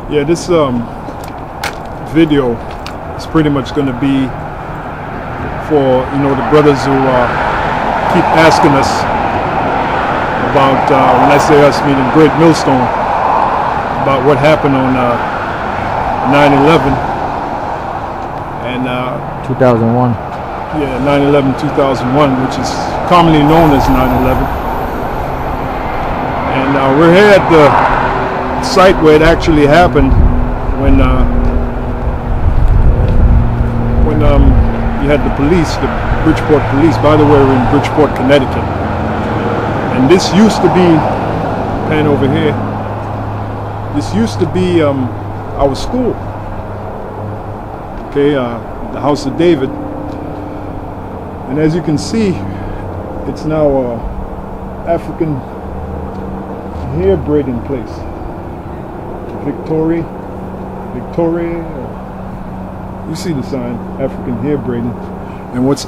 Yeah, this video is pretty much going to be for the brothers who keep asking us about when I say us, meaning Great Millstone, about what happened on 9/11 and 2001. Yeah, 9/11/2001, which is commonly known as 9/11, and we're here at the site where it actually happened when you had the police, the Bridgeport police. By the way, we're in Bridgeport, Connecticut, and this used to be, pan over here, this used to be our school, okay, the House of David, and as you can see, it's now African hair braiding place. Victoria, you see the sign, African hair braiding. And what's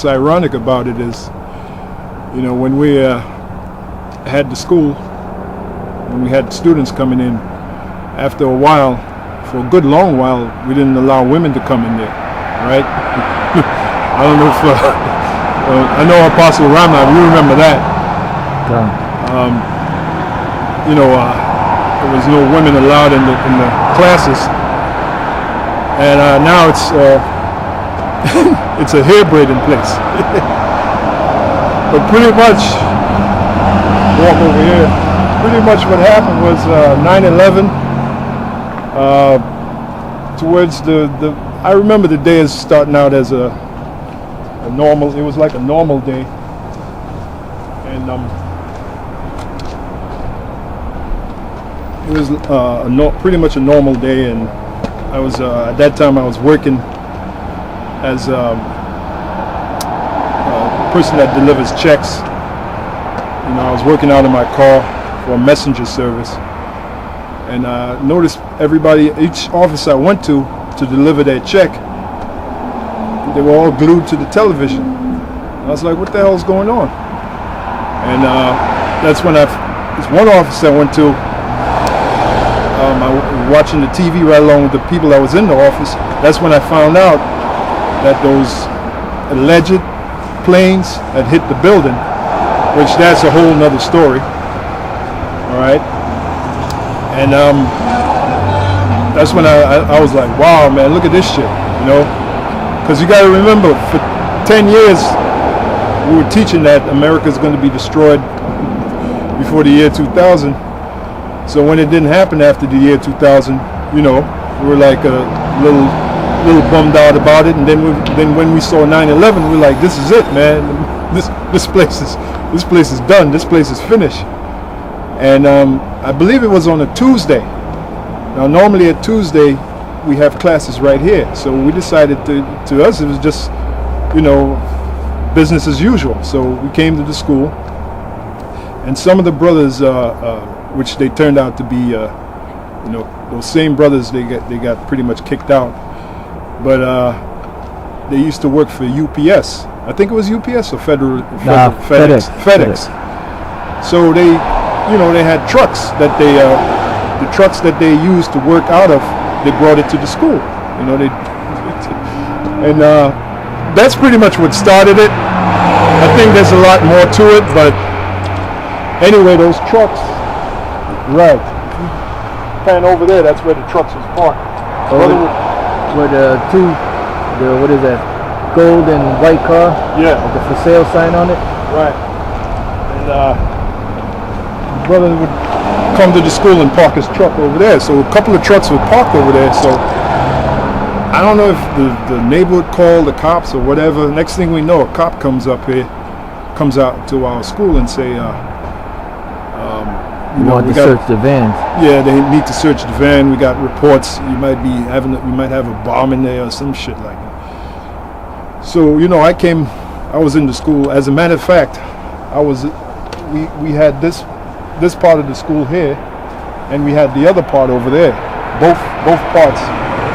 ironic about it is, when we had the school, when we had students coming in, after a while, for a good long while, we didn't allow women to come in there, right? I don't know if, I know Apostle Ramla, you remember that. There was no women allowed in the classes, and now it's it's a hair braiding place. But pretty much, walk over here. Pretty much what happened was 9/11. Towards I remember the day as starting out as a normal. It was like a normal day, and it was pretty much a normal day, and I was at that time I was working as a person that delivers checks. I was working out in my car for a messenger service, and I noticed each office I went to deliver their check, they were all glued to the television. I was like, what the hell is going on? And that's when this one office I went to, I was watching the TV right along with the people that was in the office. That's when I found out that those alleged planes had hit the building, which that's a whole nother story. All right. And that's when I was like, wow, man, look at this shit, because you got to remember, for 10 years we were teaching that America's going to be destroyed before the year 2000. So when it didn't happen after the year 2000, we were like a little bummed out about it. And then when we saw 9/11, we were like, this is it, man. This place is done. This place is finished. And I believe it was on a Tuesday. Now normally at Tuesday we have classes right here. So we decided to us it was just business as usual. So we came to the school, and some of the brothers, which they turned out to be, those same brothers, they got pretty much kicked out. But they used to work for UPS. I think it was UPS or FedEx. So they had trucks that the trucks that they used to work out of, they brought it to the school. And that's pretty much what started it. I think there's a lot more to it, but anyway, those trucks. Right. Pan over there, that's where the trucks was parked. Where the what is that? Gold and white car? Yeah. With the for sale sign on it? Right. And brother would come to the school and park his truck over there. So a couple of trucks would park over there. So I don't know if the neighborhood called the cops or whatever. Next thing we know, a cop comes out to our school and say, we want to search the vans. Yeah, they need to search the van. We got reports you might have a bomb in there or some shit like that. So I was in the school. As a matter of fact, we had this part of the school here, and we had the other part over there. Both parts.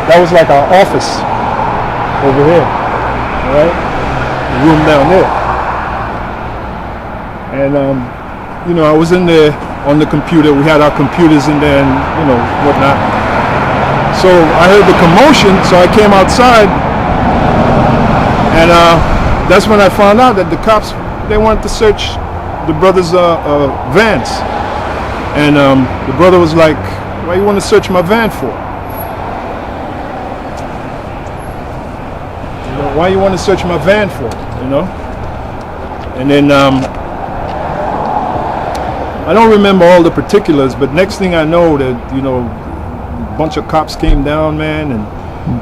That was like our office over here. All right, the room down there. And I was in there on the computer. We had our computers in there and, you know, whatnot. So I heard the commotion, so I came outside, and that's when I found out that the cops, they wanted to search the brother's vans. And the brother was like, "Why you want to search my van for? You know, why you want to search my van for? You know?" And then I don't remember all the particulars, but next thing I know that, you know, a bunch of cops came down, man, and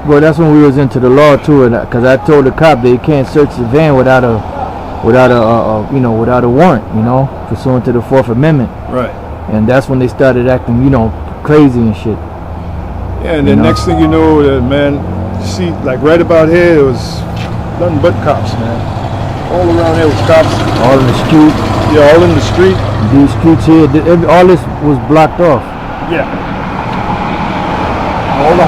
Well, that's when we was into the law too, and because I told the cop they can't search the van without a warrant, you know, pursuant to the Fourth Amendment. right. And that's when they started acting, you know, crazy and shit. Yeah, and then You know? next thing you know, man, you see, like right about here, it was nothing but cops, man. All around here was cops. All in the street, Yeah, all in the street. these streets here, all this was blocked off. Yeah. All the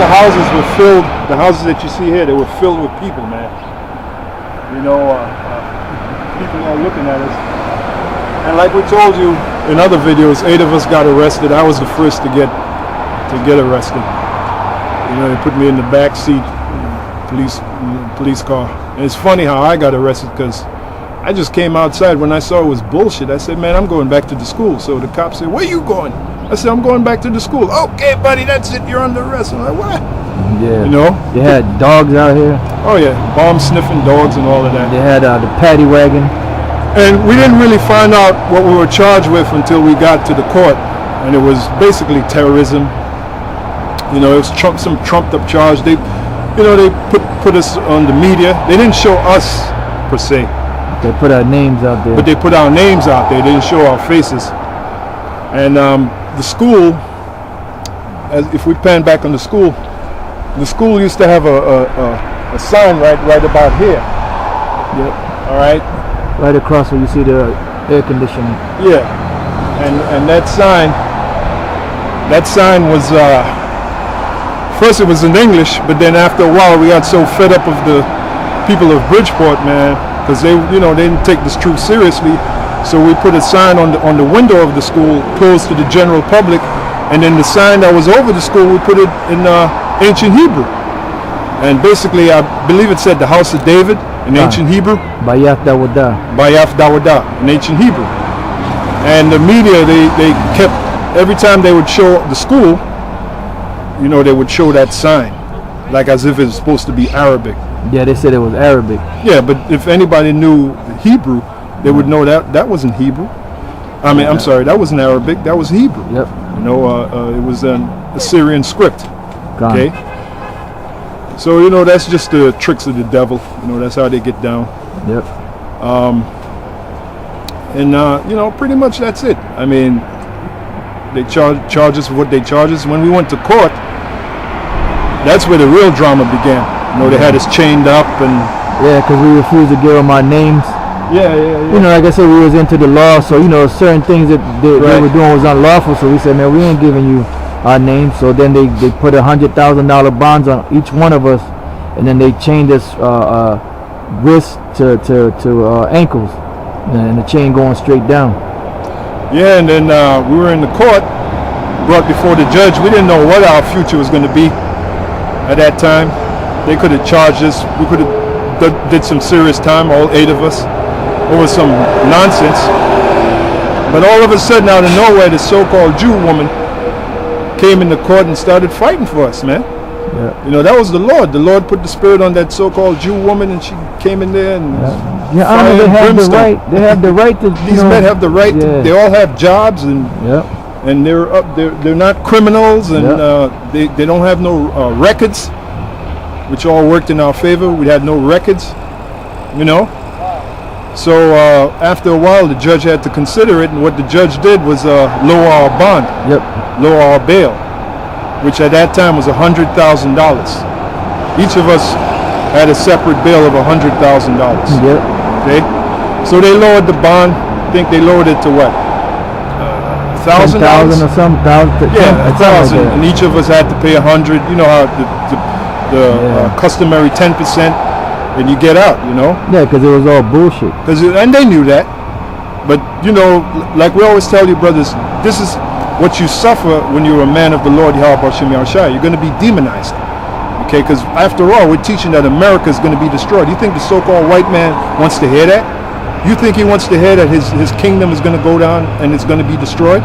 houses were filled. The houses that you see here, they were filled with people, man. You know, people are looking at us. And like we told you in other videos, 8 of us got arrested. I was the first to get arrested. You know, they put me in the back seat, police car. And it's funny how I got arrested because I just came outside when I saw it was bullshit. I said, "Man, I'm going back to the school." So the cop said, "Where you going?" I said, "I'm going back to the school." "Okay, buddy, that's it. You're under arrest." I'm like, "What?" Yeah. You know? They had dogs out here. Oh yeah, bomb sniffing dogs and all of that. They had the paddy wagon. And we didn't really find out what we were charged with until we got to the court, and it was basically terrorism. You know, it was some trumped up charge. They put us on the media. They didn't show us per se, They put our names out there. but they put our names out there. They didn't show our faces. And the school, if we pan back on the school used to have a sign right about here. Yep. All right. Right across where you see the air conditioning. Yeah, and that sign was first it was in English, but then after a while we got so fed up of the people of Bridgeport, man, because they didn't take this truth seriously. So we put a sign on the window of the school closed to the general public, and then the sign that was over the school we put it in ancient Hebrew, and basically I believe it said the House of David in ancient Hebrew. Bayat Dawada. Bayaf Dawada in ancient Hebrew. And the media, they kept, every time they would show the school, you know, they would show that sign, like as if it's supposed to be Arabic. Yeah, they said it was Arabic. Yeah, but if anybody knew Hebrew, they would know that wasn't Hebrew. I mean, I'm sorry, that wasn't Arabic, that was Hebrew. Yep. You know, it was an Assyrian script. Gone. Okay? So, you know, that's just the tricks of the devil. You know, that's how they get down. Yep. And you know, pretty much that's it. I mean, they charge us for what they charge us. When we went to court, that's where the real drama began. You know, they had us chained up and Yeah, because we refused to give them our names. yeah. You know, like I said, we was into the law, so you know, certain things that they were doing was unlawful. So we said, man, we ain't giving you our names. So then they put $100,000 bonds on each one of us, and then they chained us wrists to ankles, and the chain going straight down. Yeah, and then we were in the court, brought before the judge. We didn't know what our future was going to be at that time. They could have charged us. We could have did some serious time, all 8 of us, over some nonsense. But all of a sudden, out of nowhere, the so-called Jew woman came in the court and started fighting for us, man. Yeah. You know, that was the Lord. The Lord put the spirit on that so-called Jew woman, and she came in there and Yeah, I fire know they and have the brimstone. right. They have the right to. These men have the right. Yeah. They all have jobs, and Yep. they're up. They're not criminals, and they don't have no records, which all worked in our favor. We had no records, you know. So after a while, the judge had to consider it, and what the judge did was lower our bond, Yep. lower our bail, which at that time was $100,000. Each of us had a separate bail of $100,000. Yep. Okay, so they lowered the bond. I think they lowered it to what? $1,000 or some thousand. Yeah, something like 1,000, that. and each of us had to pay 100. You know how the Yeah. customary 10%, and you get out. You know, Yeah, because it was all bullshit. and they knew that. But you know, like we always tell you, brothers, this is what you suffer when you're a man of the Lord Yahweh Shem Yahushua. You're going to be demonized. Okay, because after all, we're teaching that America is going to be destroyed. You think the so-called white man wants to hear that? You think he wants to hear that his kingdom is going to go down and it's going to be destroyed?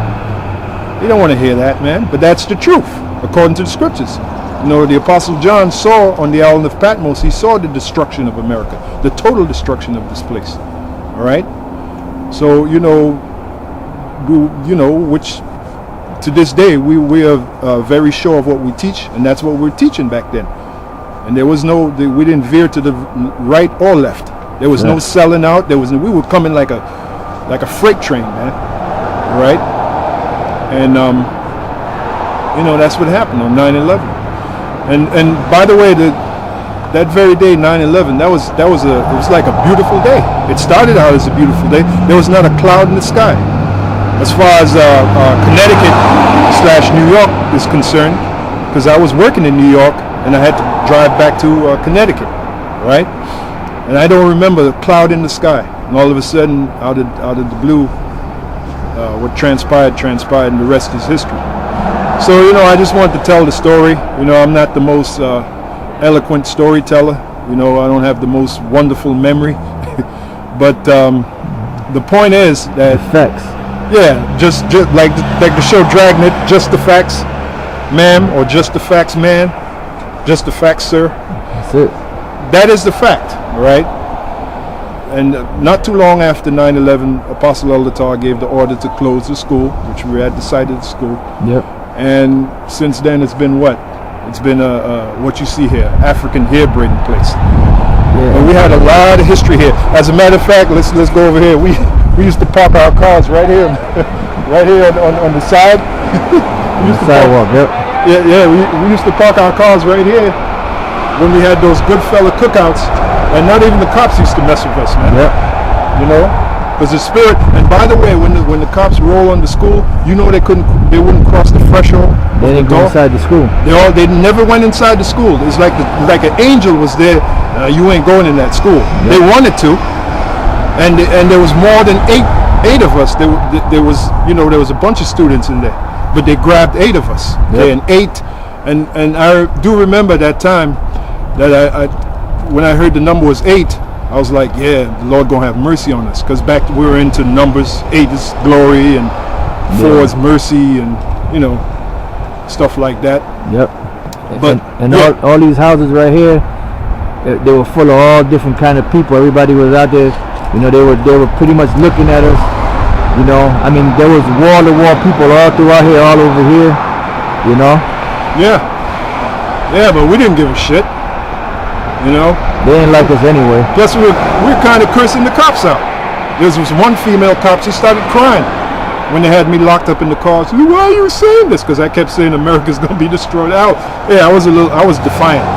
You don't want to hear that, man. But that's the truth, according to the scriptures. You know, the Apostle John saw on the island of Patmos, he saw the destruction of America, the total destruction of this place. All right? So, you know, which to this day, we are very sure of what we teach, and that's what we're teaching back then. And there was we didn't veer to the right or left. There was no selling out. We were coming like a freight train, man. Right? And, you know, that's what happened on 9/11. And by the way, that very day, 9/11, it was like a beautiful day. It started out as a beautiful day. There was not a cloud in the sky. As far as Connecticut / New York is concerned, because I was working in New York and I had to drive back to Connecticut, right? And I don't remember a cloud in the sky. And all of a sudden, out of the blue, what transpired, and the rest is history. So, you know, I just wanted to tell the story. You know, I'm not the most eloquent storyteller. You know, I don't have the most wonderful memory. But the point is that... Facts. Yeah, just like the show Dragnet, just the facts, ma'am, or just the facts, man, just the facts, sir. That's it. That is the fact, all right? And not too long after 9/11, Apostle Elder Tar gave the order to close the school, which we had decided the school. Yep. And since then, it's been what? It's been what you see here, African hair braiding place. Yeah. And we had a lot of history here. As a matter of fact, let's go over here. We used to park our cars right here, on the side. Sidewalk, yep. Yeah. We used to park our cars right here when we had those good fella cookouts, and not even the cops used to mess with us, man. Yep. You know, because the spirit. And by the way, when the cops roll on the school, you know they wouldn't cross the threshold. They didn't go inside the school. They never went inside the school. It's like an angel was there. You ain't going in that school. Yep. They wanted to. And there was more than eight of us. There was a bunch of students in there, but they grabbed 8 of us. Yep. Okay, and 8, and I do remember that time that I when I heard the number was 8, I was like, yeah, the Lord gonna have mercy on us, because back we were into numbers. 8 is glory, and 4 is mercy, and you know, stuff like that. Yep. But and all these houses right here, they were full of all different kind of people. Everybody was out there. You know, they were pretty much looking at us. You know, I mean, there was wall-to-wall people all throughout here, all over here. You know. Yeah, but we didn't give a shit. You know. They didn't like us anyway. Plus, we were kind of cursing the cops out. There was one female cop. She started crying when they had me locked up in the car. She said, "Why are you saying this?" Because I kept saying America's gonna be destroyed. I was defiant.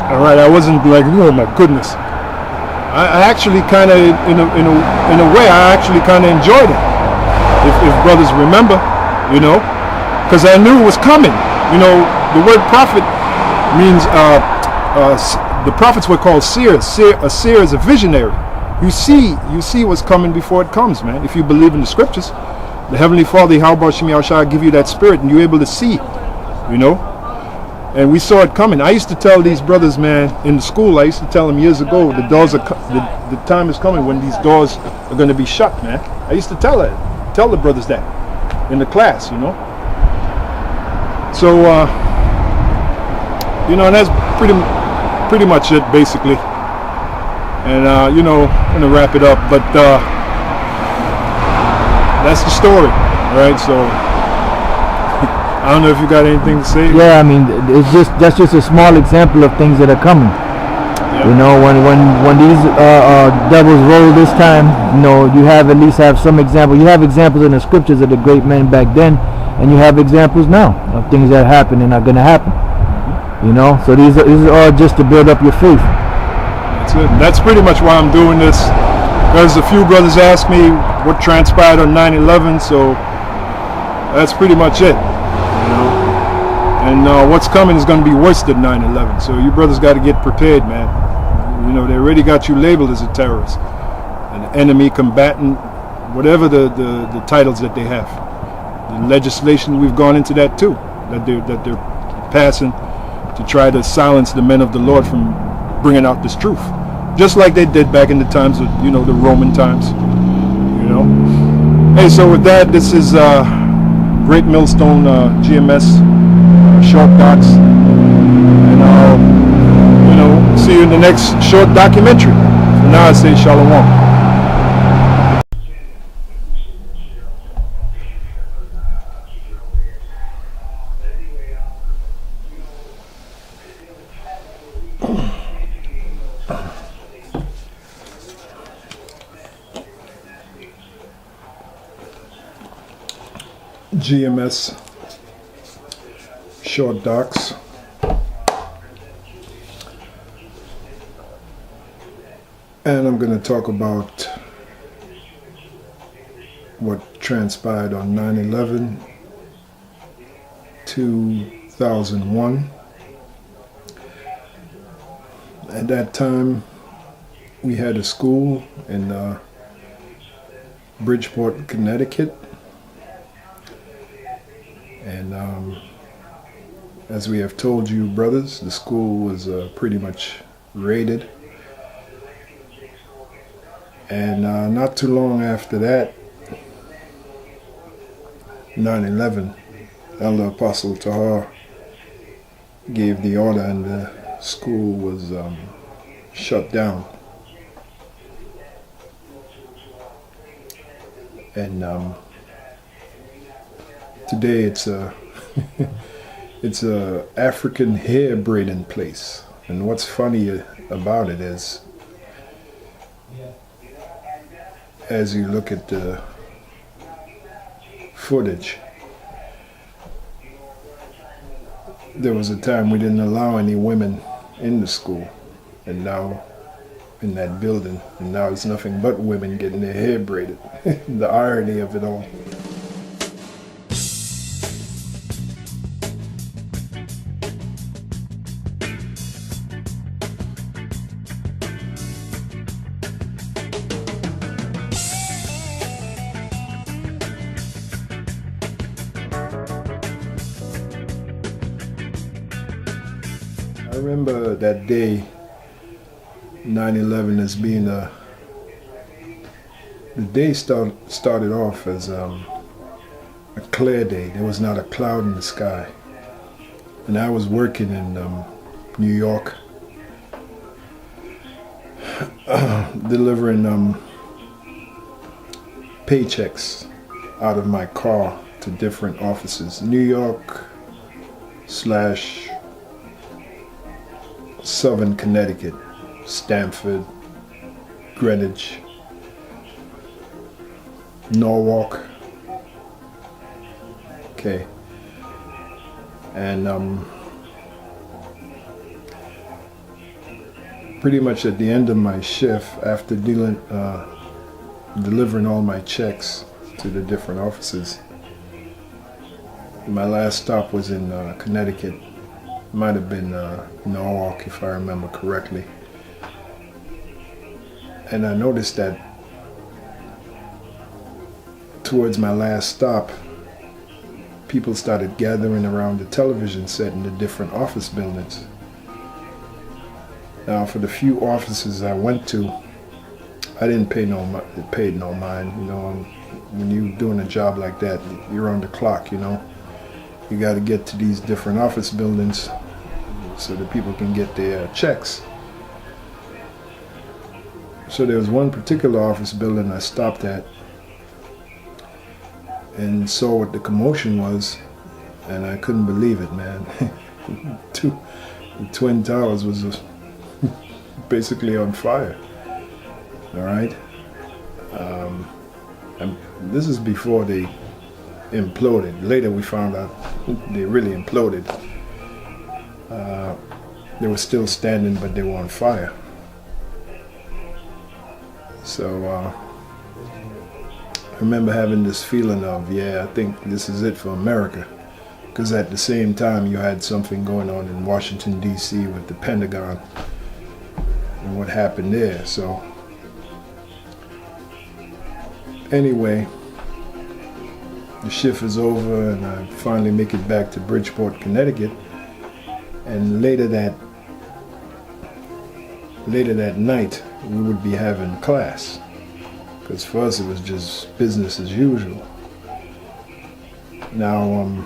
All right, I wasn't like, oh my goodness. I actually kind of, in a way, I actually kind of enjoyed it. If brothers remember, you know, because I knew it was coming. You know, the word prophet means the prophets were called seers. A seer is a visionary. You see what's coming before it comes, man. If you believe in the scriptures, the Heavenly Father, Yahweh Shem Yahushua, give you that spirit, and you're able to see, you know. And we saw it coming. I used to tell these brothers, man, in the school, I used to tell them years ago, the time is coming when these doors are going to be shut, man. I used to tell the brothers that in the class, you know. So, you know, and that's pretty much it, basically. And, you know, I'm going to wrap it up, but that's the story, all right? So, I don't know if you got anything to say. Yeah, I mean, that's just a small example of things that are coming. Yep. You know, when these devils roll this time, you know, you at least have some example. You have examples in the scriptures of the great men back then, and you have examples now of things that happen and are going to happen. You know, so these are all just to build up your faith. That's it. That's pretty much why I'm doing this. Because a few brothers asked me what transpired on 9/11, so that's pretty much it. And what's coming is going to be worse than 9/11. So you brothers got to get prepared, man. You know, they already got you labeled as a terrorist, an enemy combatant, whatever the titles that they have. The legislation, we've gone into that too, that they're passing to try to silence the men of the Lord from bringing out this truth, just like they did back in the times of, you know, the Roman times, you know. Hey, so with that, this is Great Millstone GMS short docs, and you know, see you in the next short documentary. For now, I say shalom. GMS short docs. And I'm going to talk about what transpired on 9/11, 2001. At that time, we had a school in Bridgeport, Connecticut. And as we have told you, brothers, the school was pretty much raided. And not too long after that, 9/11, Elder Apostle Tahar gave the order and the school was shut down. And today it's a it's a African hair braiding place. And what's funny about it is, as you look at the footage, there was a time we didn't allow any women in the school, and now in that building, and now it's nothing but women getting their hair braided. The irony of it all. I remember that day, 9/11, as being the day started off as a clear day. There was not a cloud in the sky. And I was working in New York, delivering paychecks out of my car to different offices. New York / Southern Connecticut, Stamford, Greenwich, Norwalk. Okay. And pretty much at the end of my shift, after delivering all my checks to the different offices, my last stop was in Connecticut. Might have been Norwalk, if I remember correctly. And I noticed that towards my last stop, people started gathering around the television set in the different office buildings. Now, for the few offices I went to, I didn't pay no mind. You know, when you're doing a job like that, you're on the clock. You know, you got to get to these different office buildings so that people can get their checks. So there was one particular office building I stopped at and saw what the commotion was, and I couldn't believe it, man. The Twin Towers was basically on fire. All right. And this is before they imploded. Later we found out they really imploded. They were still standing, but they were on fire. So I remember having this feeling of, yeah, I think this is it for America. Because at the same time, you had something going on in Washington, D.C. with the Pentagon and what happened there. So anyway, the shift is over and I finally make it back to Bridgeport, Connecticut. And later that night, we would be having class. Because for us, it was just business as usual. Now,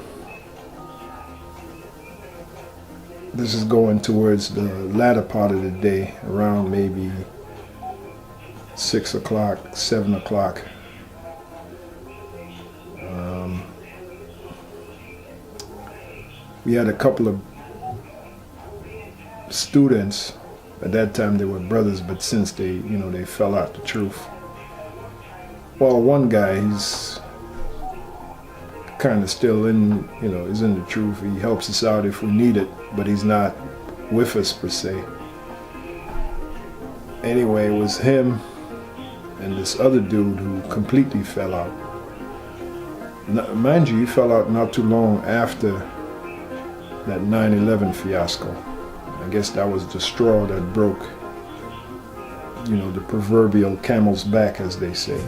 this is going towards the latter part of the day, around maybe 6 o'clock, 7 o'clock. We had a couple of students. At that time they were brothers, but since they fell out the truth. Well, one guy, he's kind of still is in the truth. He helps us out if we need it, but he's not with us per se. Anyway, it was him and this other dude who completely fell out. Now, mind you, he fell out not too long after that 9/11 fiasco. I guess that was the straw that broke, the proverbial camel's back, as they say,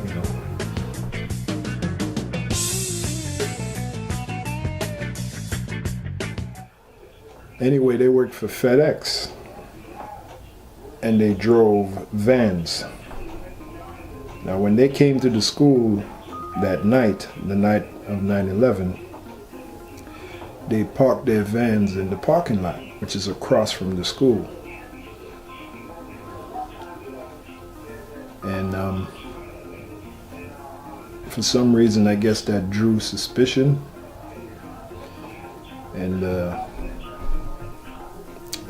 Anyway, they worked for FedEx, and they drove vans. Now, when they came to the school that night, the night of 9/11, they parked their vans in the parking lot, which is across from the school. And for some reason, I guess that drew suspicion. And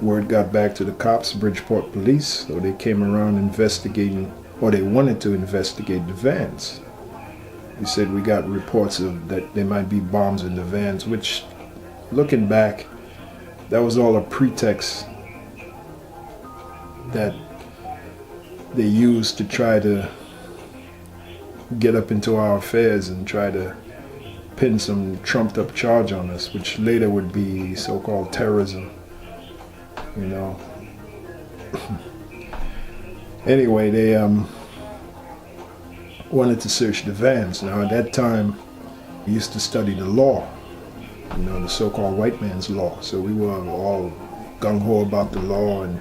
word got back to the cops, Bridgeport police, so they came around investigating, or they wanted to investigate the vans. They said, we got reports of that there might be bombs in the vans, which, looking back, that was all a pretext that they used to try to get up into our affairs and try to pin some trumped up charge on us, which later would be so-called terrorism, Anyway, they wanted to search the vans. Now, at that time, we used to study the law, the so-called white man's law. So we were all gung-ho about the law and,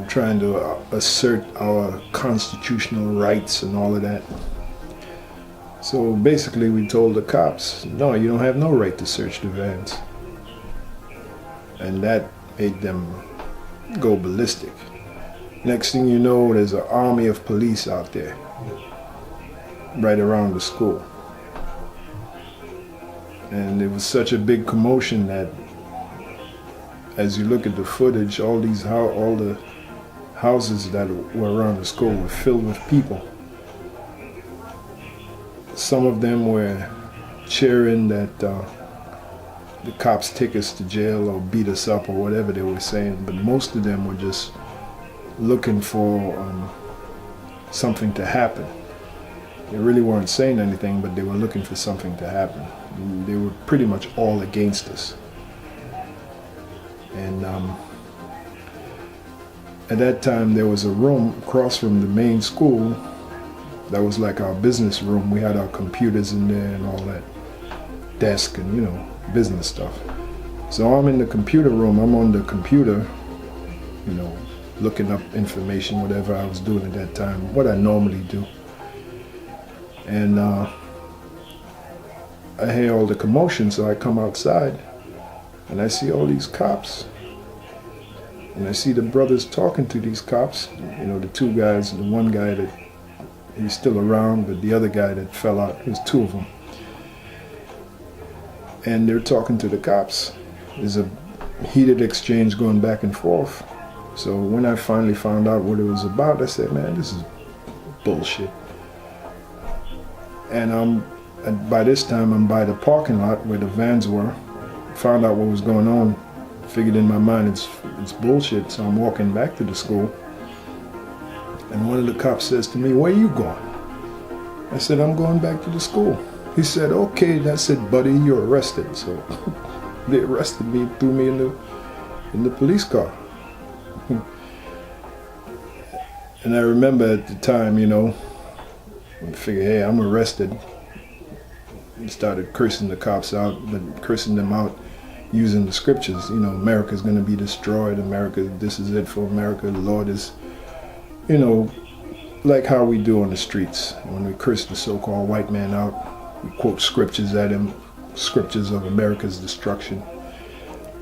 trying to assert our constitutional rights and all of that. So basically we told the cops, no, you don't have no right to search the vans. And that made them go ballistic. Next thing you know, there's an army of police out there right around the school. And it was such a big commotion that as you look at the footage, all the houses that were around the school were filled with people. Some of them were cheering that the cops take us to jail or beat us up or whatever they were saying, but most of them were just looking for something to happen. They really weren't saying anything, but they were looking for something to happen. And they were pretty much all against us. And at that time, there was a room across from the main school that was like our business room. We had our computers in there and all that, desk and, business stuff. So I'm in the computer room. I'm on the computer, looking up information, whatever I was doing at that time, what I normally do. And I hear all the commotion, so I come outside and I see all these cops. And I see the brothers talking to these cops, the two guys, the one guy that he's still around, but the other guy that fell out, there's two of them. And they're talking to the cops. There's a heated exchange going back and forth. So when I finally found out what it was about, I said, man, this is bullshit. And by this time, I'm by the parking lot where the vans were. Found out what was going on. Figured in my mind it's bullshit, so I'm walking back to the school. And one of the cops says to me, where are you going? I said, I'm going back to the school. He said, okay. That's it, buddy, you're arrested. So they arrested me, threw me in the police car. And I remember at the time, I figured, hey, I'm arrested. And started cursing the cops out, but cursing them out using the scriptures. America's going to be destroyed. America, this is it for America. The Lord is, like how we do on the streets. When we curse the so-called white man out, we quote scriptures at him, scriptures of America's destruction.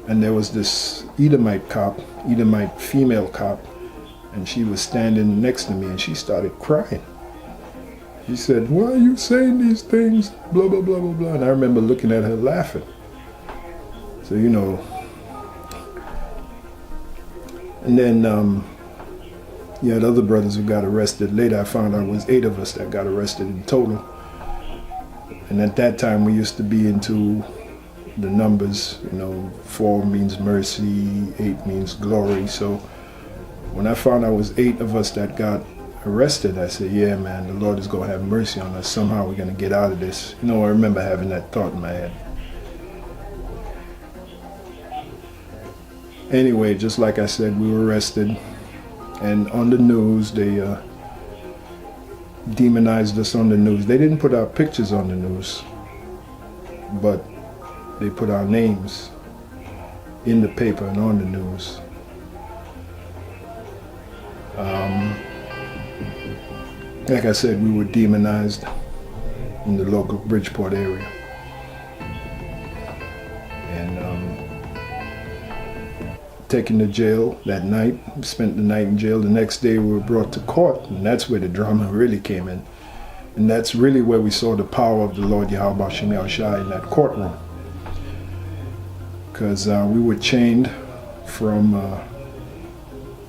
And there was this Edomite female cop, and she was standing next to me, and she started crying. She said, "Why are you saying these things? Blah, blah, blah, blah, blah." And I remember looking at her laughing. So, and then you had other brothers who got arrested. Later I found out it was 8 of us that got arrested in total. And at that time we used to be into the numbers, 4 means mercy, 8 means glory. So when I found out it was 8 of us that got arrested, I said, yeah, man, the Lord is going to have mercy on us. Somehow we're going to get out of this. I remember having that thought in my head. Anyway, just like I said, we were arrested. And on the news, they demonized us on the news. They didn't put our pictures on the news, but they put our names in the paper and on the news. Like I said, we were demonized in the local Bridgeport area. And taken to jail that night, spent the night in jail. The next day we were brought to court, and that's where the drama really came in. And that's really where we saw the power of the Lord Yahweh Hashem Yahushua in that courtroom. Because we were chained from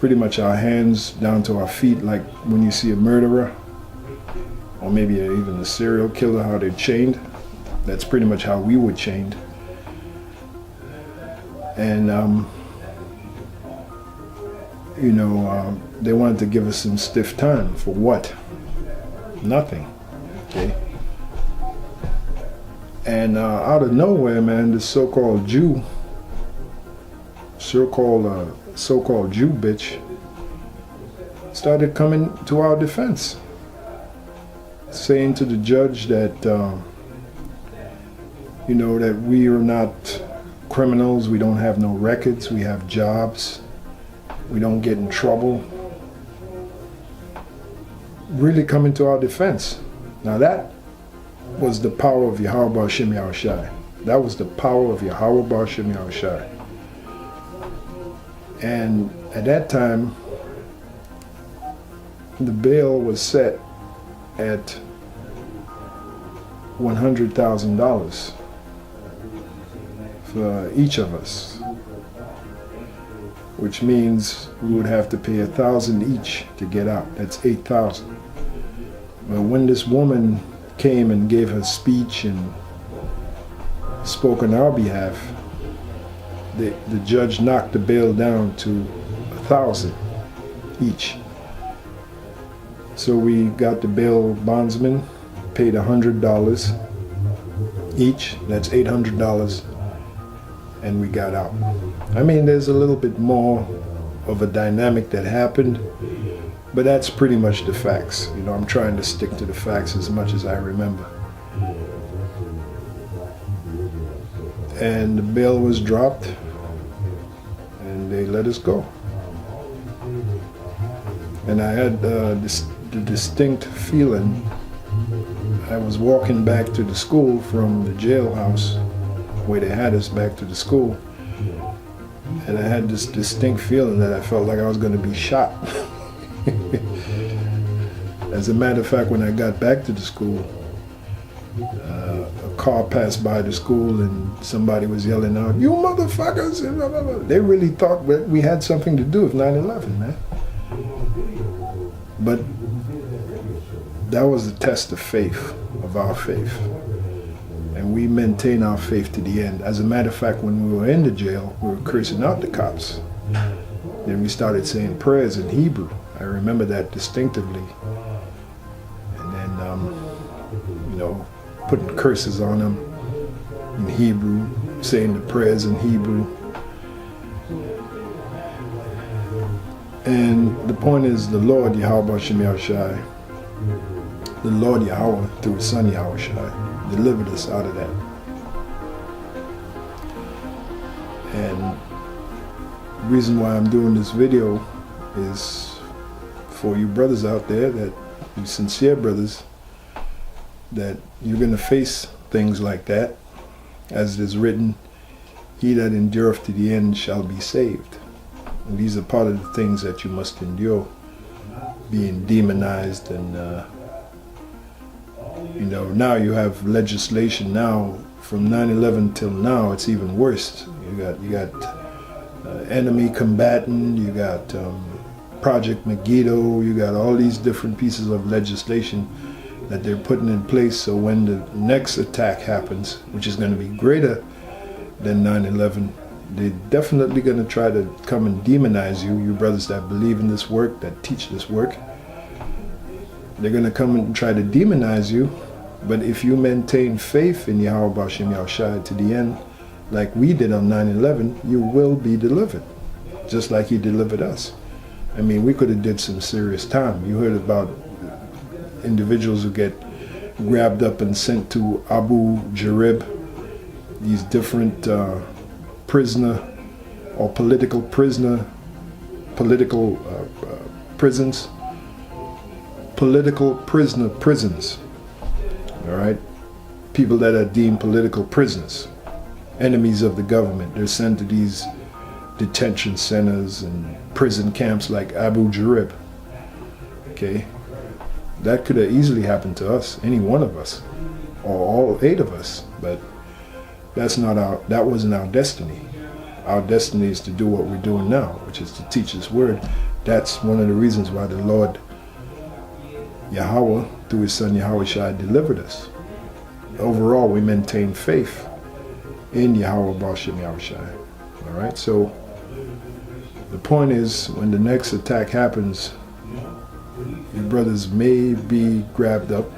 pretty much our hands down to our feet, like when you see a murderer, or maybe even a serial killer, how they're chained. That's pretty much how we were chained. And they wanted to give us some stiff time. For what? Nothing. Okay. And out of nowhere, man, this so-called Jew bitch started coming to our defense, saying to the judge that that we are not criminals, we don't have no records, we have jobs, we don't get in trouble. Really coming to our defense. Now that was the power of Yahweh Hashem Yahushua. That was the power of Yahweh Hashem Yahushua. And at that time, the bail was set at $100,000 for each of us, which means we would have to pay $1,000 each to get out. That's $8,000. But when this woman came and gave her speech and spoke on our behalf, the judge knocked the bail down to $1,000 each. So we got the bail bondsman, paid $100 each. That's $800, and we got out. I mean, there's a little bit more of a dynamic that happened, but that's pretty much the facts. I'm trying to stick to the facts as much as I remember. And the bail was dropped, and they let us go. And I had the distinct feeling. I was walking back to the school from the jailhouse where they had us back to the school, and I had this distinct feeling that I felt like I was going to be shot. As a matter of fact, when I got back to the school, a car passed by the school and somebody was yelling out, "You motherfuckers!" And blah, blah, blah. They really thought that we had something to do with 9/11, man. But that was the test of faith, of our faith. And we maintain our faith to the end. As a matter of fact, when we were in the jail, we were cursing out the cops. Then we started saying prayers in Hebrew. I remember that distinctively. And then, putting curses on them in Hebrew, saying the prayers in Hebrew. And the point is, the Lord, Yahweh Hashem Yahushua, the Lord Yahweh, through His Son Yahweh Shai, delivered us out of that. And the reason why I'm doing this video is for you brothers out there, that you sincere brothers, that you're going to face things like that. As it is written, he that endureth to the end shall be saved. And these are part of the things that you must endure, being demonized. And now you have legislation now from 9/11 till now. It's even worse. You got enemy combatant, you got Project Megiddo, you got all these different pieces of legislation that they're putting in place, so when the next attack happens, which is going to be greater than 9/11, they're definitely going to try to come and demonize you, you brothers that believe in this work, that teach this work. They're going to come and try to demonize you, but if you maintain faith in Yahweh B'Shem Yahushai to the end, like we did on 9/11, you will be delivered, just like He delivered us. I mean, we could have did some serious time. You heard about individuals who get grabbed up and sent to Abu Ghraib, these different prisoner or political prisons, political prisoner prisons, all right? People that are deemed political prisoners, enemies of the government. They're sent to these detention centers and prison camps like Abu Ghraib, okay? That could have easily happened to us, any one of us, or all 8 of us, but that wasn't our destiny. Our destiny is to do what we're doing now, which is to teach His word. That's one of the reasons why the Lord Yahweh, through His Son Yahweh Shai, delivered us. Overall, we maintain faith in Yahweh B'Shem Yahushai. All right, so the point is, when the next attack happens, your brothers may be grabbed up.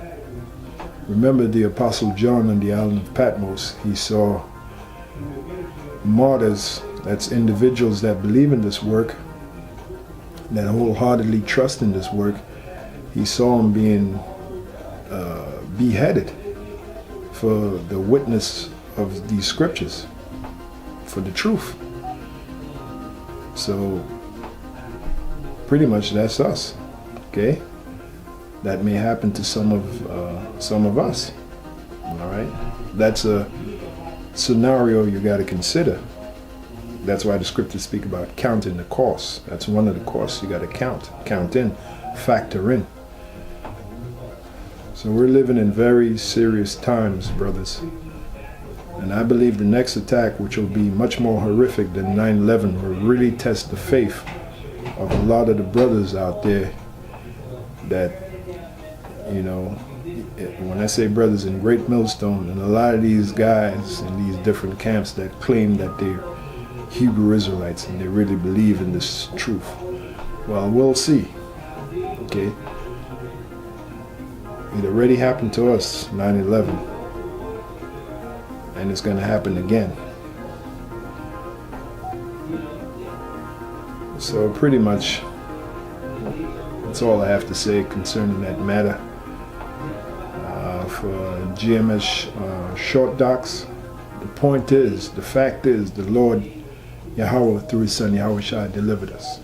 Remember the Apostle John on the island of Patmos. He saw martyrs, that's individuals that believe in this work, that wholeheartedly trust in this work. He saw them being beheaded for the witness of these scriptures, for the truth. So pretty much that's us, okay? That may happen to some of us, all right? That's a scenario you got to consider. That's why the scriptures speak about counting the cost. That's one of the costs you got to count in, factor in. So we're living in very serious times, brothers. And I believe the next attack, which will be much more horrific than 9/11, will really test the faith of a lot of the brothers out there that, when I say brothers in Great Millstone, and a lot of these guys in these different camps that claim that they're Hebrew Israelites and they really believe in this truth. Well, we'll see, okay? It already happened to us, 9/11, and it's going to happen again. So pretty much that's all I have to say concerning that matter. For GMS Short Docs, the fact is, the Lord Yahweh through His Son Yahweh Shai delivered us.